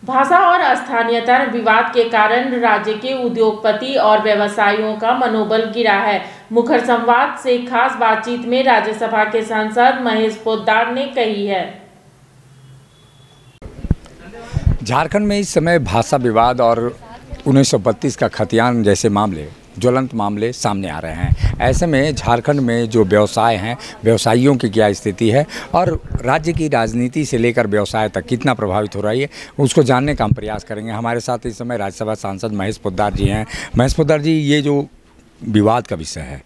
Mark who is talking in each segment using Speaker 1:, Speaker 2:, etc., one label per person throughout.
Speaker 1: भाषा और स्थानीयता विवाद के कारण राज्य के उद्योगपति और व्यवसायियों का मनोबल गिरा है। मुखर संवाद से खास बातचीत में राज्यसभा के सांसद महेश पोद्दार ने कही है।
Speaker 2: झारखंड में इस समय भाषा विवाद और 1932 का खतियान जैसे मामले, ज्वलंत मामले सामने आ रहे हैं। ऐसे में झारखंड में जो व्यवसाय हैं, व्यवसायियों की क्या स्थिति है और राज्य की राजनीति से लेकर व्यवसाय तक कितना प्रभावित हो रही है, उसको जानने का हम प्रयास करेंगे। हमारे साथ इस समय राज्यसभा सांसद महेश पोद्दार जी हैं। महेश पोद्दार जी, ये जो विवाद का विषय है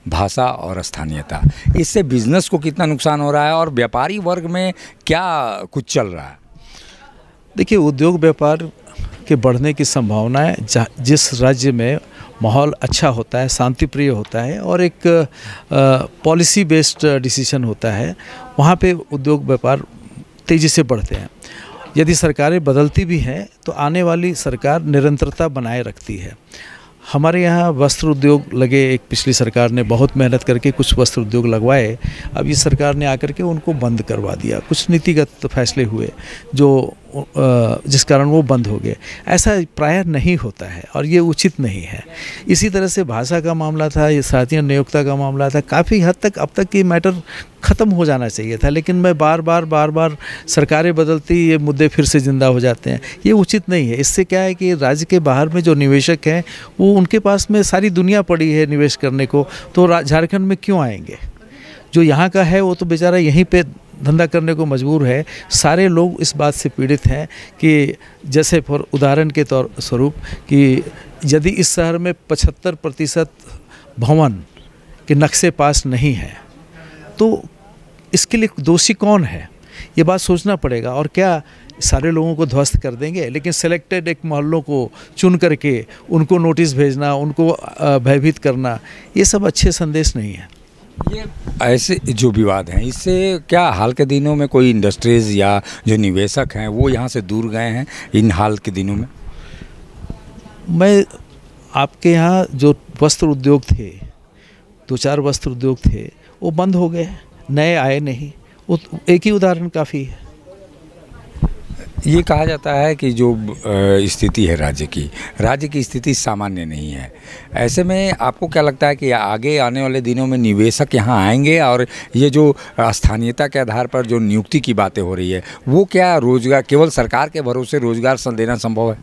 Speaker 2: भाषा और स्थानीयता, इससे बिजनेस को कितना नुकसान हो रहा है और व्यापारी वर्ग में क्या कुछ चल रहा है?
Speaker 3: देखिए, उद्योग व्यापार के बढ़ने की संभावना है। जिस राज्य में माहौल अच्छा होता है, शांति प्रिय होता है और एक पॉलिसी बेस्ड डिसीजन होता है, वहाँ पे उद्योग व्यापार तेज़ी से बढ़ते हैं। यदि सरकारें बदलती भी हैं तो आने वाली सरकार निरंतरता बनाए रखती है। हमारे यहाँ वस्त्र उद्योग लगे, एक पिछली सरकार ने बहुत मेहनत करके कुछ वस्त्र उद्योग लगवाए, अब इस सरकार ने आकर के उनको बंद करवा दिया। कुछ नीतिगत फैसले हुए जो जिस कारण वो बंद हो गए। ऐसा प्रायः नहीं होता है और ये उचित नहीं है। इसी तरह से भाषा का मामला था, ये साथियों नियोक्ता का मामला था, काफ़ी हद तक अब तक ये मैटर ख़त्म हो जाना चाहिए था, लेकिन मैं बार बार सरकारें बदलती ये मुद्दे फिर से ज़िंदा हो जाते हैं। ये उचित नहीं है। इससे क्या है कि राज्य के बाहर में जो निवेशक हैं वो उनके पास में सारी दुनिया पड़ी है निवेश करने को, तो झारखंड में क्यों आएंगे? जो यहाँ का है वो तो बेचारा यहीं पे धंधा करने को मजबूर है। सारे लोग इस बात से पीड़ित हैं कि जैसे फॉर उदाहरण के तौर स्वरूप कि यदि इस शहर में 75% भवन के नक्शे पास नहीं हैं तो इसके लिए दोषी कौन है? ये बात सोचना पड़ेगा। और क्या सारे लोगों को ध्वस्त कर देंगे? लेकिन सिलेक्टेड एक मोहल्लों को चुन करके उनको नोटिस भेजना, उनको भयभीत करना, ये सब अच्छे संदेश नहीं है।
Speaker 2: ये ऐसे जो विवाद हैं, इससे क्या हाल के दिनों में कोई इंडस्ट्रीज़ या जो निवेशक हैं वो यहाँ से दूर गए हैं इन हाल के दिनों में?
Speaker 3: मैं आपके यहाँ जो वस्त्र उद्योग थे, 2-4 वस्त्र उद्योग थे, वो बंद हो गए, नए आए नहीं। वो एक ही उदाहरण काफ़ी है।
Speaker 2: ये कहा जाता है कि जो स्थिति है राज्य की स्थिति सामान्य नहीं है। ऐसे में आपको क्या लगता है कि आगे आने वाले दिनों में निवेशक यहाँ आएंगे और ये जो स्थानीयता के आधार पर जो नियुक्ति की बातें हो रही है, वो क्या रोजगार केवल सरकार के भरोसे रोजगार देना संभव है?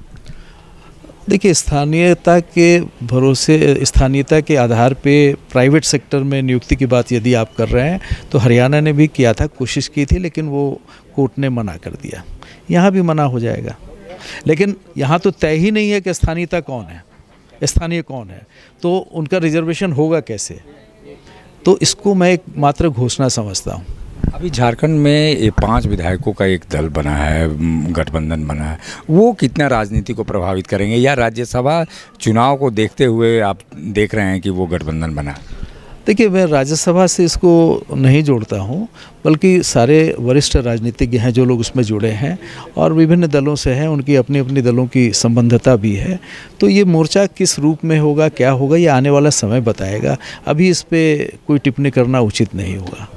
Speaker 3: देखिए, स्थानीयता के भरोसे, स्थानीयता के आधार पे प्राइवेट सेक्टर में नियुक्ति की बात यदि आप कर रहे हैं तो हरियाणा ने भी किया था, कोशिश की थी, लेकिन वो कोर्ट ने मना कर दिया। यहाँ भी मना हो जाएगा। लेकिन यहाँ तो तय ही नहीं है कि स्थानीयता कौन है, स्थानीय कौन है, तो उनका रिजर्वेशन होगा कैसे? तो इसको मैं एक मात्र घोषणा समझता हूँ।
Speaker 2: अभी झारखंड में ये 5 विधायकों का एक दल बना है, गठबंधन बना है, वो कितना राजनीति को प्रभावित करेंगे या राज्यसभा चुनाव को देखते हुए आप देख रहे हैं कि वो गठबंधन बना?
Speaker 3: देखिए, मैं राज्यसभा से इसको नहीं जोड़ता हूँ, बल्कि सारे वरिष्ठ राजनीतिज्ञ हैं जो लोग उसमें जुड़े हैं और विभिन्न दलों से हैं, उनकी अपनी अपनी दलों की संबद्धता भी है। तो ये मोर्चा किस रूप में होगा, क्या होगा, ये आने वाला समय बताएगा। अभी इस पर कोई टिप्पणी करना उचित नहीं होगा।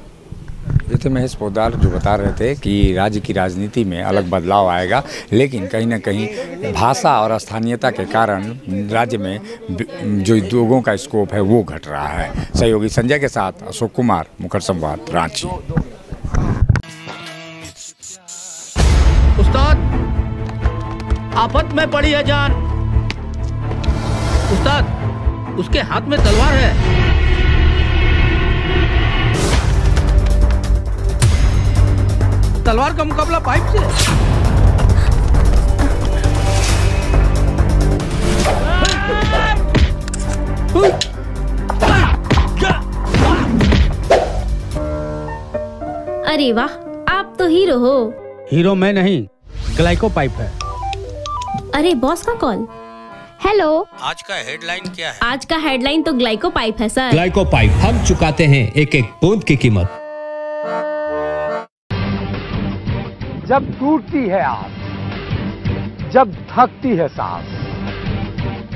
Speaker 2: ये तो महेश पोद्दार जो बता रहे थे कि राज्य की राजनीति में अलग बदलाव आएगा, लेकिन कहीं ना कहीं भाषा और स्थानीयता के कारण राज्य में जो उद्योगों का स्कोप है वो घट रहा है। सहयोगी संजय के साथ अशोक कुमार, मुखर संवाद, रांची।
Speaker 4: उस्ताद, आफत में पड़ी है जान। उस्ताद, उसके हाथ में तलवार है। तलवार का मुकाबला पाइप से।
Speaker 5: अरे वाह, आप तो हीरो हो।
Speaker 4: हीरो मैं नहीं, ग्लाइको पाइप है।
Speaker 5: अरे बॉस का कॉल। हेलो,
Speaker 4: आज का हेडलाइन क्या है?
Speaker 5: आज का हेडलाइन तो ग्लाइको पाइप है सर।
Speaker 6: ग्लाइको पाइप, हम चुकाते हैं एक एक बूंद की कीमत।
Speaker 7: जब टूटती है आस, जब थकती है सांस,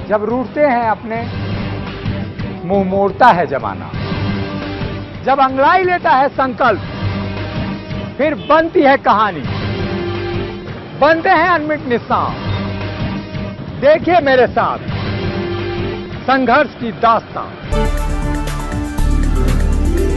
Speaker 7: जब रूठते हैं अपने, मुंह मोड़ता है जमाना, जब अंगड़ाई लेता है संकल्प, फिर बनती है कहानी, बनते हैं अनमिट निशान। देखिए मेरे साथ संघर्ष की दास्तां।